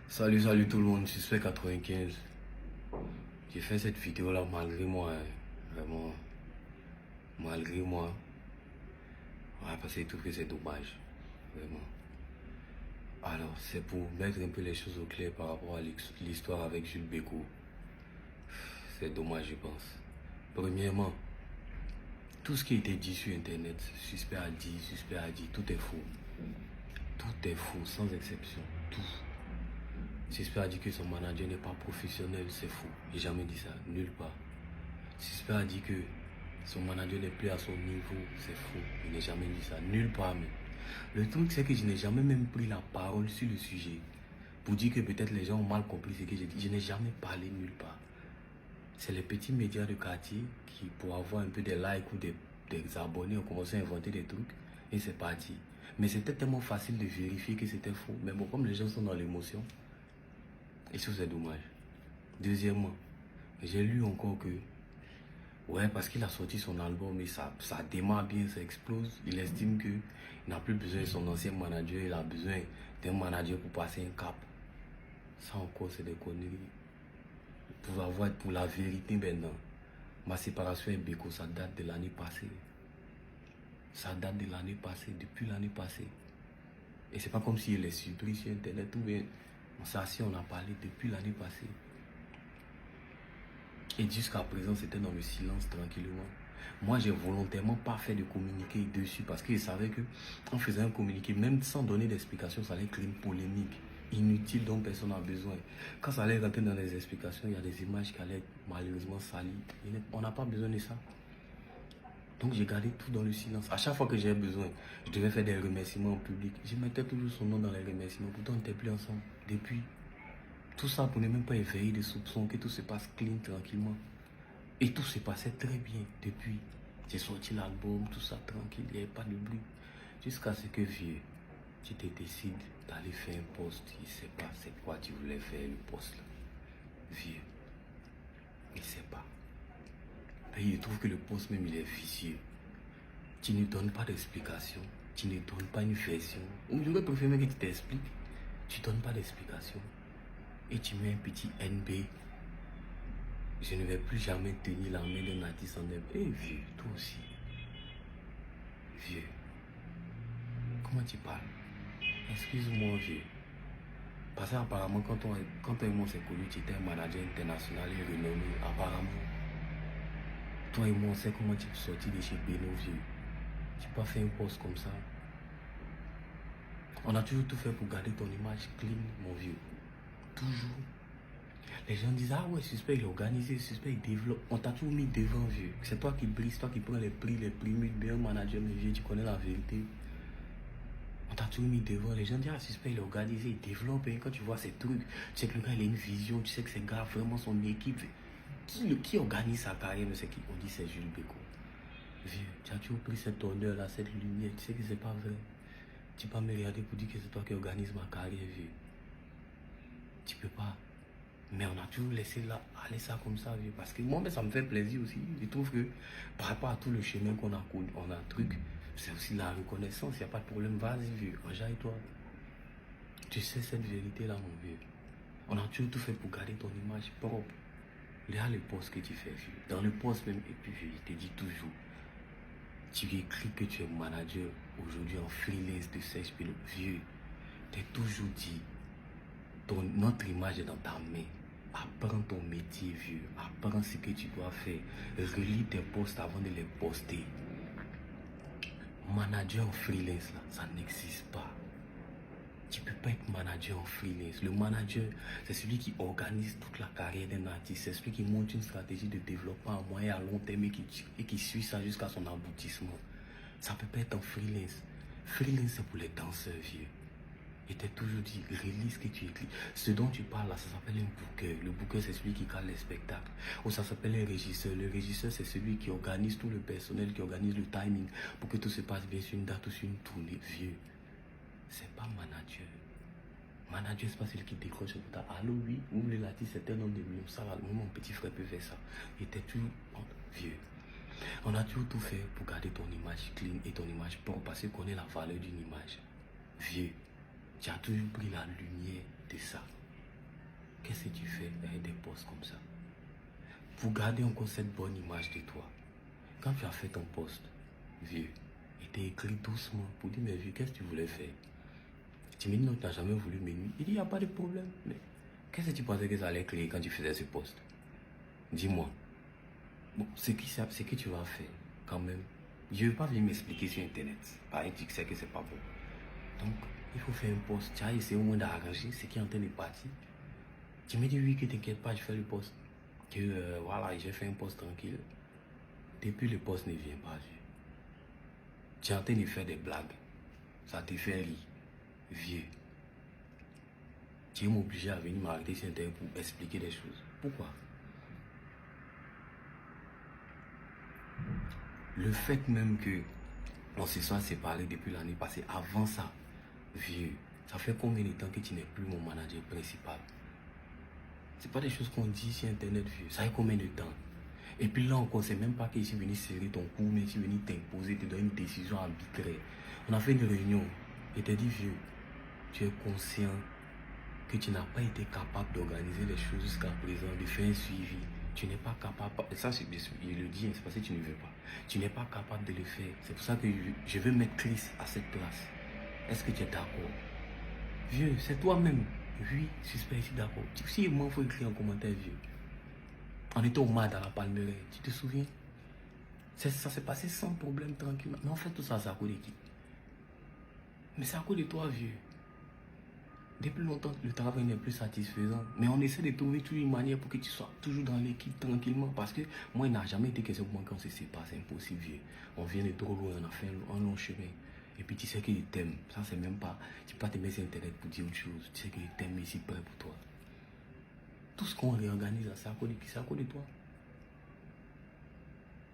Salut tout le monde, Suspect 95. J'ai fait cette vidéo là malgré moi, hein. Vraiment, malgré moi. Ouais, parce que je trouve que c'est dommage, vraiment. Alors, c'est pour mettre un peu les choses au clair par rapport à l'histoire avec Jules Bécaud. C'est dommage, je pense. Premièrement, tout ce qui a été dit sur internet, Suspect a dit, tout est faux. Tout est faux, sans exception, tout. Suspect a dit que son manager n'est pas professionnel, c'est faux. J'ai jamais dit ça, nulle part. Suspect a dit que son manager n'est plus à son niveau, c'est faux. Je n'ai jamais dit ça, nulle part même. Le truc, c'est que je n'ai jamais même pris la parole sur le sujet pour dire que peut-être les gens ont mal compris ce que j'ai dit. Je n'ai jamais parlé nulle part. C'est les petits médias de quartier qui, pour avoir un peu des likes ou des abonnés, ont commencé à inventer des trucs et c'est parti. Mais c'était tellement facile de vérifier que c'était faux. Mais bon, comme les gens sont dans l'émotion, et ça c'est dommage. Deuxièmement, j'ai lu encore que, ouais, parce qu'il a sorti son album et ça démarre bien, ça explose. Il estime qu'il n'a plus besoin de son ancien manager, il a besoin d'un manager pour passer un cap. Ça encore, c'est des conneries. Pour la vérité maintenant, ma séparation avec Bécaud, ça date de l'année passée. Ça date de l'année passée, depuis l'année passée. Et c'est pas comme s'il est surpris sur internet ou bien. Ça, si on a parlé depuis l'année passée. Et jusqu'à présent, c'était dans le silence tranquillement. Moi, j'ai volontairement pas fait de communiqué dessus parce que je savais que en faisant un communiqué, même sans donner d'explication, ça allait créer une polémique inutile dont personne n'a besoin. Quand ça allait rentrer dans les explications, il y a des images qui allaient être malheureusement salies. On n'a pas besoin de ça. Donc j'ai gardé tout dans le silence. À chaque fois que j'ai besoin, je devais faire des remerciements en public. Je mettais toujours son nom dans les remerciements. Pourtant, on n'était plus ensemble depuis. Tout ça pour ne même pas éveiller des soupçons, que tout se passe clean, tranquillement. Et tout se passait très bien depuis. J'ai sorti l'album, tout ça tranquille, il n'y avait pas de bruit. Jusqu'à ce que, vieux, tu te décides d'aller faire un poste. Il ne sait pas c'est quoi tu voulais faire le poste là. Vieux, il ne sait pas. Et il trouve que le poste même, il est vicieux. Tu ne donnes pas d'explication. Tu ne donnes pas une version. Ou j'aurais préféré que tu t'expliques. Tu ne donnes pas d'explication. Et tu mets un petit NB. Je ne vais plus jamais tenir la main d'un artiste en herbe. Eh vieux, toi aussi. Vieux. Comment tu parles? Excuse-moi, vieux. Parce qu'apparemment, quand toi et moi s'est connu, tu étais un manager international et renommé. Apparemment. Toi et moi, on sait comment tu es sorti de chez Beno, vieux. Tu n'as pas fait un poste comme ça. On a toujours tout fait pour garder ton image clean, mon vieux. Toujours. Les gens disent, ah ouais, Suspect, il est organisé, Suspect, il développe. On t'a toujours mis devant, vieux. C'est toi qui brise, toi qui prends les prix, bien manager, mais vieux, tu connais la vérité. On t'a toujours mis devant. Les gens disent, ah, Suspect, il est organisé, il développe. Et quand tu vois ces trucs, tu sais que le gars, il a une vision, tu sais que c'est gars, vraiment son équipe. Qui organise sa carrière, mais c'est qui? On dit, c'est Jules Bécaud. Vieux, tu as toujours pris cet honneur-là, cette lumière, tu sais que c'est pas vrai. Tu peux pas me regarder pour dire que c'est toi qui organise ma carrière, vieux. Tu peux pas. Mais on a toujours laissé aller ça comme ça, vieux. Parce que moi, ça me fait plaisir aussi. Je trouve que par rapport à tout le chemin qu'on a connu, on a un truc, c'est aussi la reconnaissance. Il n'y a pas de problème. Vas-y, vieux. Enjaille-toi. Tu sais cette vérité-là, mon vieux. On a toujours tout fait pour garder ton image propre. Regarde le poste que tu fais, vieux. Dans le poste même, et puis, vieux, je te dis toujours. Tu écris que tu es manager aujourd'hui en freelance de Serge Pelot. Vieux, t'es toujours dit, notre image est dans ta main. Apprends ton métier, vieux. Apprends ce que tu dois faire. Relis tes posts avant de les poster. Manager en freelance, là, ça n'existe pas. Tu ne peux pas être manager en freelance. Le manager, c'est celui qui organise toute la carrière d'un artiste. C'est celui qui monte une stratégie de développement à moyen et à long terme et qui suit ça jusqu'à son aboutissement. Ça ne peut pas être en freelance. Freelance, c'est pour les danseurs, vieux. Et t'ai toujours dit, relis ce que tu écris. Ce dont tu parles là, ça s'appelle un booker. Le booker, c'est celui qui cale les spectacles. Ou ça s'appelle un régisseur. Le régisseur, c'est celui qui organise tout le personnel, qui organise le timing pour que tout se passe bien sur une date ou sur une tournée. Vieux, c'est pas manager. Manager, c'est pas celui qui décroche le ta. Allô, oui, ouvre l'artiste, c'est un homme de millions. Ça va, mon petit frère peut faire ça. Et t'es toujours vieux. On a toujours tout fait pour garder ton image clean et ton image propre parce qu'on connaît la valeur d'une image. Vieux. Tu as toujours pris la lumière de ça. qu'est-ce que tu fais avec des posts comme ça? Pour garder encore cette bonne image de toi. Quand tu as fait ton post, vieux, il t'a écrit doucement pour dire, mais vieux, qu'est-ce que tu voulais faire? Tu me dis, non, tu n'as jamais voulu me nuire. Il dit, il n'y a pas de problème. Mais qu'est-ce que tu pensais que ça allait créer quand tu faisais ce post? Dis-moi. Bon, ce que tu vas faire, quand même, je ne vais pas venir m'expliquer sur Internet. Pareil, tu sais que c'est pas bon. Donc, il faut faire un post. Tu as essayé au moins d'arranger ce qui est en train de partir. Tu me dis, oui, que t'inquiète pas, je fais le post. Que voilà, j'ai fait un post tranquille. Depuis le post ne vient pas, vieux. Tu es en train de faire des blagues. Ça te fait rire. Vieux. Tu es obligé à venir m'arrêter sur Internet pour expliquer des choses. Pourquoi? Le fait même que on se soit séparés depuis l'année passée, avant ça, vieux, ça fait combien de temps que tu n'es plus mon manager principal? C'est pas des choses qu'on dit sur Internet, vieux. Ça fait combien de temps? Et puis là encore, c'est même pas que je suis venu serrer ton cou, mais je suis venu t'imposer, te donner une décision arbitraire. On a fait une réunion et t'ai dit, vieux, tu es conscient que tu n'as pas été capable d'organiser les choses jusqu'à présent, de faire un suivi. Tu n'es pas capable, et ça je le dis, c'est parce que tu ne veux pas. Tu n'es pas capable de le faire. C'est pour ça que je veux mettre Chris à cette place. Est-ce que tu es d'accord? Vieux, c'est toi-même. Oui, suspect, je suis d'accord. Si moi, il faut écrire en commentaire, vieux. On était au MAD à la Palmeraie, tu te souviens? Ça s'est passé sans problème, tranquillement. Mais en fait, tout ça, c'est à cause de qui? Mais c'est à cause de toi, vieux. Depuis longtemps, le travail n'est plus satisfaisant. Mais on essaie de trouver toujours une manière pour que tu sois toujours dans l'équipe tranquillement. Parce que moi, il n'a jamais été question pour moi qu'on se sépare. C'est impossible, vieux. On vient de trop loin, on a fait un long chemin. Et puis tu sais qu'il t'aime. Ça, c'est même pas... Tu peux pas te mettre sur Internet pour dire autre chose. Tu sais qu'il t'aime ici près pour toi. Tout ce qu'on réorganise, c'est à cause de qui? C'est à cause de toi.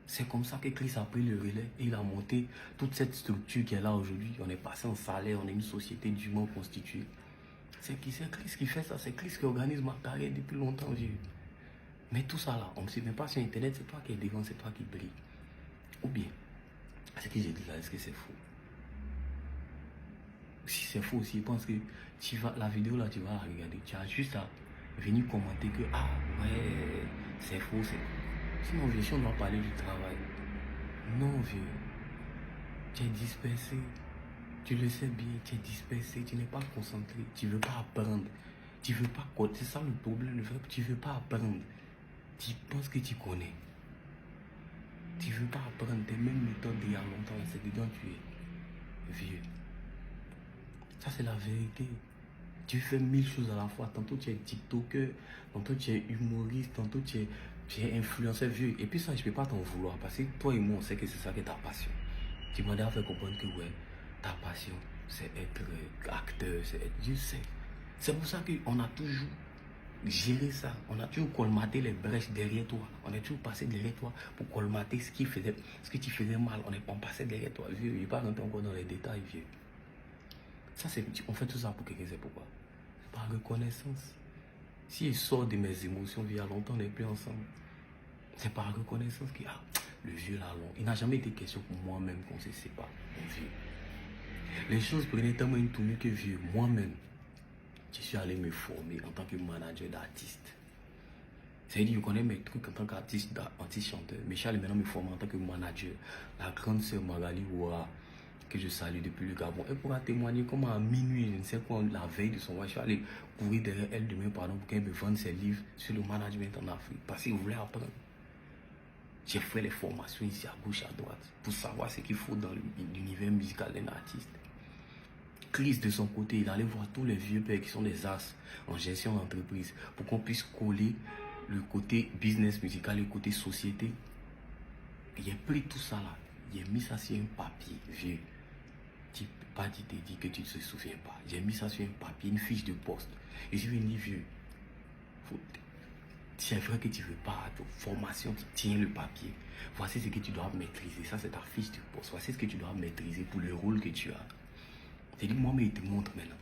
C'est comme ça que Chris a pris le relais et il a monté toute cette structure qui est là aujourd'hui. On est passé en salaire, on est une société dûment constituée. C'est Chris qui fait ça, c'est Chris qui organise ma carrière depuis longtemps, vieux. Mais tout ça là, on ne se met pas sur Internet, c'est toi qui es devant, c'est toi qui brille. Ou bien, ce que j'ai dit là, est-ce que c'est faux? Si c'est faux aussi, je pense que la vidéo là, tu vas regarder, tu as juste à venir commenter que, ah ouais, c'est faux, c'est faux. Sinon, vieux, si on doit parler du travail, non, vieux, tu es dispersé. Tu le sais bien, tu es dispersé, tu n'es pas concentré, tu ne veux pas apprendre. Tu veux pas, c'est ça le problème, tu ne veux pas apprendre. Tu penses que tu connais. Tu ne veux pas apprendre tes mêmes méthodes d'il y a longtemps, c'est dedans tu es vieux. Ça c'est la vérité. Tu fais 1000 choses à la fois. Tantôt tu es TikToker, tantôt tu es humoriste, tantôt tu es influenceur vieux. Et puis ça, je ne peux pas t'en vouloir parce que toi et moi, on sait que c'est ça qui est ta passion. Tu m'as déjà fait comprendre que ouais, ta passion, c'est être acteur, c'est être... Je sais. C'est pour ça qu'on a toujours géré ça. On a toujours colmaté les brèches derrière toi. On est toujours passé derrière toi pour colmater ce que tu faisais mal. On passait derrière toi. Vieux, je ne vais pas rentrer encore dans les détails, vieux. Ça, on fait tout ça pour quelqu'un, c'est pourquoi? Par reconnaissance. Si je sors de mes émotions, il y a longtemps, on n'est plus ensemble. C'est par reconnaissance que le vieux là, long. Il n'a jamais été question pour moi-même qu'on se sépare, mon vieux. Les choses prenaient tellement une tournure que vieux, moi-même, je suis allé me former en tant que manager d'artiste. C'est-à-dire, je connais mes trucs en tant qu'artiste, chanteur, mais je suis allé maintenant me former en tant que manager. La grande sœur Magali Ouara, que je salue depuis le Gabon, elle pourra témoigner comment à minuit, je ne sais quoi, la veille de son voyage, je suis allé courir derrière elle demain, pardon, pour qu'elle me vende ses livres sur le management en Afrique, parce qu'il voulait apprendre. J'ai fait les formations ici à gauche, à droite, pour savoir ce qu'il faut dans l'univers musical d'un artiste. Chris, de son côté, il allait voir tous les vieux pères qui sont des as en gestion d'entreprise pour qu'on puisse coller le côté business musical et le côté société. J'ai pris tout ça là, j'ai mis ça sur un papier vieux. Tu peux pas t'es dit que tu ne te souviens pas. J'ai mis ça sur un papier, une fiche de poste. Et je lui ai dit, vieux, c'est vrai que tu ne veux pas ta formation, tu tiens le papier. Voici ce que tu dois maîtriser. Ça, c'est ta fiche de poste. Voici ce que tu dois maîtriser pour le rôle que tu as. C'est dit, moi, mais il te montre maintenant.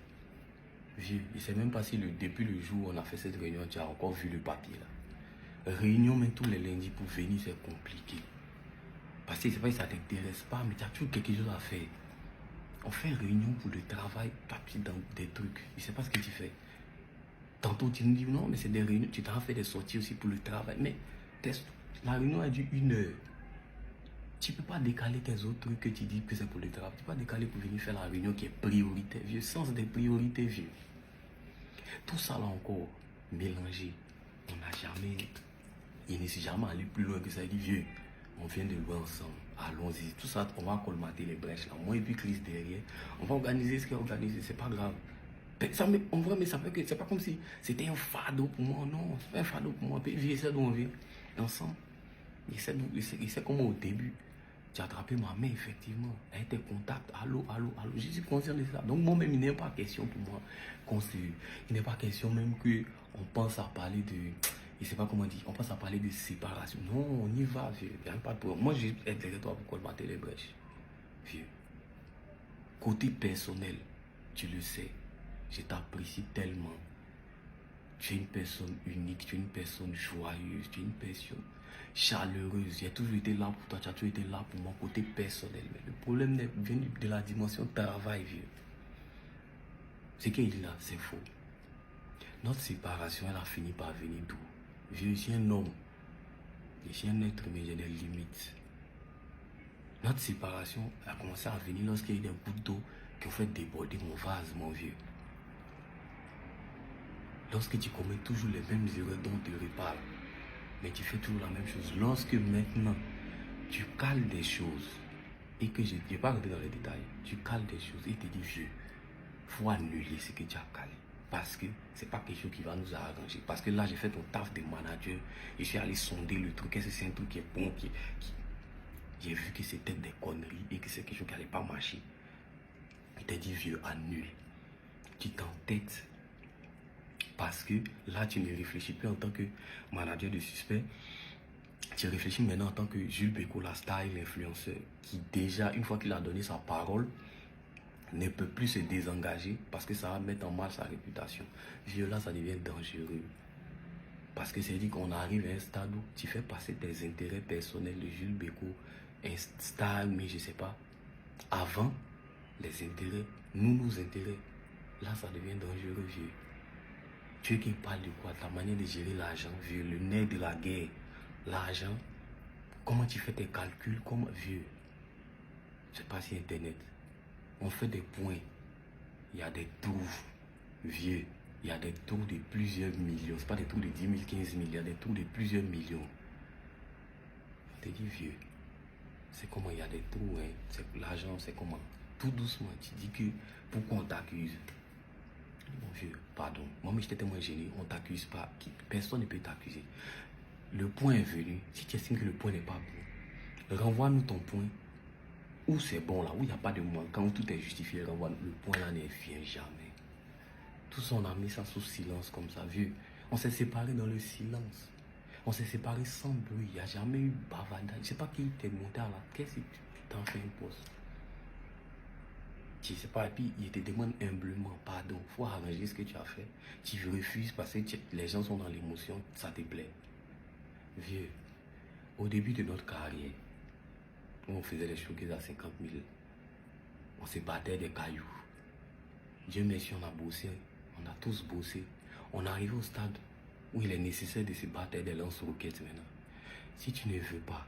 Vieux, je ne sais même pas si depuis le jour où on a fait cette réunion, tu as encore vu le papier là. Réunion, même tous les lundis pour venir, c'est compliqué. Parce que c'est pas que ça ne t'intéresse pas, mais tu as toujours quelque chose à faire. On fait une réunion pour le travail, papier dans des trucs. Je ne sais pas ce que tu fais. Tantôt, tu nous dis non, mais c'est des réunions. Tu t'en fait des sorties aussi pour le travail. Mais la réunion a dû 1 heure. Tu ne peux pas décaler tes autres trucs que tu dis que c'est pour le travail. Tu ne peux pas décaler pour venir faire la réunion qui est prioritaire, vieux. Sens des priorités, vieux. Tout ça là encore, mélangé. On n'a jamais. Il n'est jamais allé plus loin que ça. Il dit, vieux, on vient de loin ensemble. Allons-y. Tout ça, on va colmater les brèches là. Moi et puis Chris derrière. On va organiser ce qu'il y a organisé. C'est pas grave. Ça, en vrai, mais ça fait que c'est pas comme si c'était un fardeau pour moi. Non, c'est pas un fardeau pour moi. Puis vieux, c'est d'où on vient. Ensemble. Il sait comment au début. Tu as attrapé ma main, effectivement. Elle était contact. Allô, allô, allô. Je suis conscient de ça. Donc, moi-même, il n'est pas question pour moi il n'est pas question même qu'on pense à parler de. Je ne sais pas comment dire. On pense à parler de séparation. Non, on y va, vieux. Il n'y a pas de problème. Moi, j'ai été derrière toi pour colmater les brèches. Vieux. Côté personnel, tu le sais. Je t'apprécie tellement. Tu es une personne unique, tu es une personne joyeuse, tu es une personne chaleureuse. J'ai toujours été là pour toi, tu as toujours été là pour mon côté personnel. Mais le problème vient de la dimension travail, vieux. Ce qu'il dit là, c'est faux. Notre séparation, elle a fini par venir d'où? Vieux, je suis un homme. Je suis un être, mais j'ai des limites. Notre séparation a commencé à venir lorsqu'il y a eu des gouttes d'eau qui ont fait déborder mon vase, mon vieux. Lorsque tu commets toujours les mêmes erreurs dont tu reparles, mais tu fais toujours la même chose. Lorsque maintenant, tu cales des choses, et que je ne vais pas rentrer dans les détails, tu cales des choses et tu te dis, vieux, il faut annuler ce que tu as calé. Parce que ce n'est pas quelque chose qui va nous arranger. Parce que là, j'ai fait ton taf de manager, et je suis allé sonder le truc. Est-ce que c'est un truc qui est bon, j'ai vu que c'était des conneries et que c'est quelque chose qui n'allait pas marcher. Il t'a dit, vieux, annule. Tu t'entêtes. Parce que là, tu ne réfléchis plus en tant que manager de suspect. Tu réfléchis maintenant en tant que Jules Bécaud, la star, l'influenceur, qui déjà, une fois qu'il a donné sa parole, ne peut plus se désengager parce que ça va mettre en mal sa réputation. Vieux, là, ça devient dangereux. Parce que c'est dit qu'on arrive à un stade où tu fais passer tes intérêts personnels de Jules Bécaud, un star, mais je ne sais pas, avant les intérêts, nos intérêts. Là, ça devient dangereux, vieux. Tu es qui parle de quoi? Ta manière de gérer l'argent, vieux, le nerf de la guerre. L'argent, comment tu fais tes calculs, comment, vieux. C'est pas si Internet. On fait des points. Il y a des trous, vieux. Il y a des trous de plusieurs millions. C'est pas des trous de 10 000, 15 000. Il y a des trous de plusieurs millions. On te dit, vieux. C'est comment il y a des trous, hein. L'argent, c'est comment. Tout doucement, tu dis que pourquoi on t'accuse? Mon vieux, pardon. Moi, mais j'étais tellement gêné. On ne t'accuse pas. Personne ne peut t'accuser. Le point est venu. Si tu estimes que le point n'est pas bon, renvoie-nous ton point. Où c'est bon là, où il n'y a pas de manquant, où tout est justifié, renvoie-nous. Le point là ne vient jamais. Tout ça, on a mis ça sous silence comme ça, vieux. On s'est séparés dans le silence. On s'est séparés sans bruit. Il n'y a jamais eu bavardage. Je ne sais pas qui t'est monté là. Qu'est-ce que tu t'en fais un poste? Je ne sais pas, et puis il te demande humblement pardon. Il faut arranger ce que tu as fait. Tu refuses parce que les gens sont dans l'émotion, ça te plaît. Vieux, au début de notre carrière, où on faisait les showcases à 50 000, on se battait des cailloux. Dieu merci, on a bossé, on a tous bossé. On arrive au stade où il est nécessaire de se battre des lance-roquettes maintenant. Si tu ne veux pas,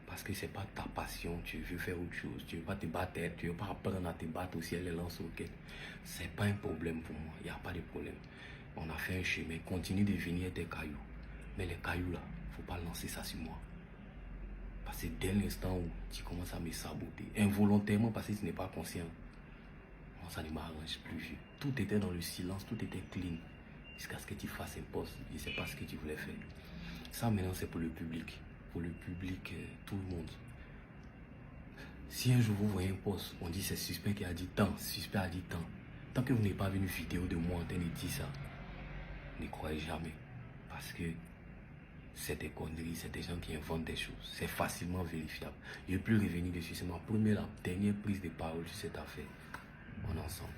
parce que ce n'est pas ta passion, tu veux faire autre chose, tu ne veux pas te battre, tu ne veux pas apprendre à te battre aussi les lance-roquettes, ce n'est pas un problème pour moi, il n'y a pas de problème. On a fait un chemin, continue de venir des cailloux. Mais les cailloux là, il ne faut pas lancer ça sur moi. Parce que dès l'instant où tu commences à me saboter, involontairement parce que tu n'es pas conscient, ça ne m'arrange plus, vieux. Tout était dans le silence, tout était clean. Jusqu'à ce que tu fasses un poste, je ne sais pas ce que tu voulais faire. Ça maintenant c'est pour le public. Pour le public, tout le monde. Si un jour vous voyez un poste, on dit c'est suspect qui a dit tant, suspect a dit tant. Tant que vous n'avez pas vu une vidéo de moi en train de dire ça, ne croyez jamais. Parce que c'est des conneries, c'est des gens qui inventent des choses. C'est facilement vérifiable. Je ne vais plus revenir dessus. C'est ma première, la dernière prise de parole sur cette affaire. On est ensemble.